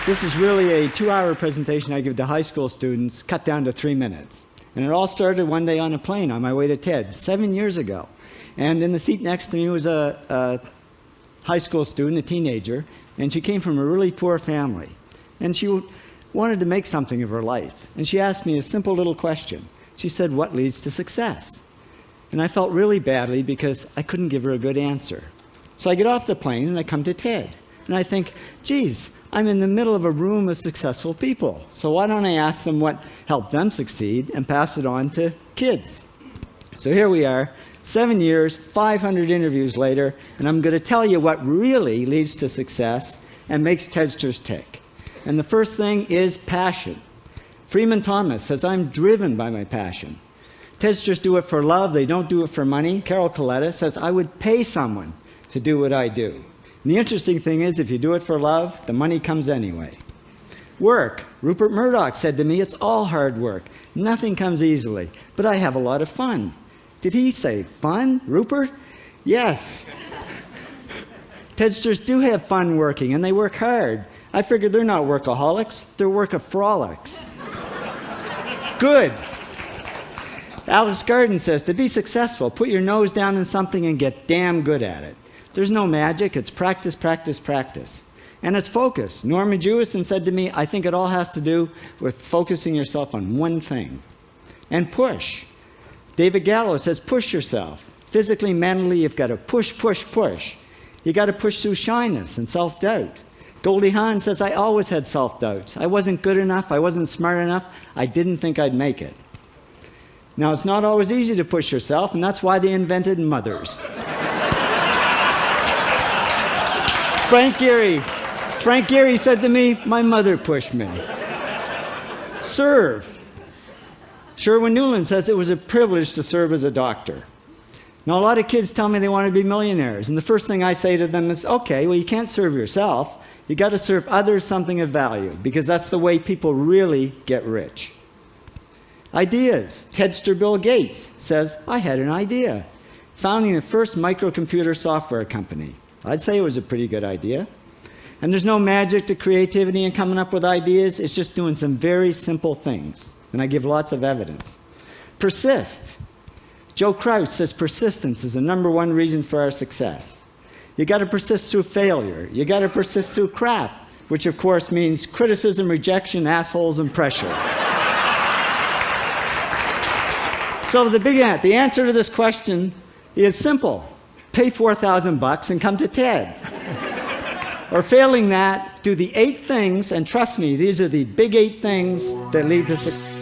This is really a 2-hour presentation I give to high school students, cut down to 3 minutes. And it all started one day on a plane on my way to TED, 7 years ago. And in the seat next to me was a high school student, a teenager, and she came from a really poor family. And she wanted to make something of her life. And she asked me a simple little question. She said, "What leads to success?" And I felt really badly because I couldn't give her a good answer. So I get off the plane and I come to TED. And I think, geez, I'm in the middle of a room of successful people. So why don't I ask them what helped them succeed and pass it on to kids? So here we are, 7 years, 500 interviews later, and I'm going to tell you what really leads to success and makes TEDsters tick. And the first thing is passion. Freeman Thomas says, "I'm driven by my passion." TEDsters do it for love, they don't do it for money. Carol Coletta says, "I would pay someone to do what I do." And the interesting thing is, if you do it for love, the money comes anyway. Work. Rupert Murdoch said to me, "It's all hard work. Nothing comes easily, but I have a lot of fun." Did he say fun, Rupert? Yes. TEDsters do have fun working, and they work hard. I figured they're not workaholics, they're workaholics. Good. Alex Garden says, "To be successful, put your nose down in something and get damn good at it." There's no magic, it's practice, practice, practice. And it's focus. Norman Jewison said to me, "I think it all has to do with focusing yourself on one thing." And push. David Gallo says, "Push yourself. Physically, mentally, you've got to push, push, push. You got to push through shyness and self-doubt." Goldie Hawn says, "I always had self-doubts. I wasn't good enough, I wasn't smart enough, I didn't think I'd make it." Now, it's not always easy to push yourself, and that's why they invented mothers. Frank Gehry said to me, "My mother pushed me." Serve. Sherwin Newland says, "It was a privilege to serve as a doctor." Now, a lot of kids tell me they want to be millionaires, and the first thing I say to them is, okay, well, you can't serve yourself. You got to serve others something of value, because that's the way people really get rich. Ideas. TEDster Bill Gates says, "I had an idea. Founding the first microcomputer software company. I'd say it was a pretty good idea." And there's no magic to creativity and coming up with ideas. It's just doing some very simple things. And I give lots of evidence. Persist. Joe Kraus says persistence is the #1 reason for our success. You got to persist through failure. You got to persist through crap, which of course means criticism, rejection, assholes, and pressure. So the answer to this question is simple. Pay $4,000 and come to TED. Or failing that, do the 8 things, and trust me, these are the big 8 things that lead to success.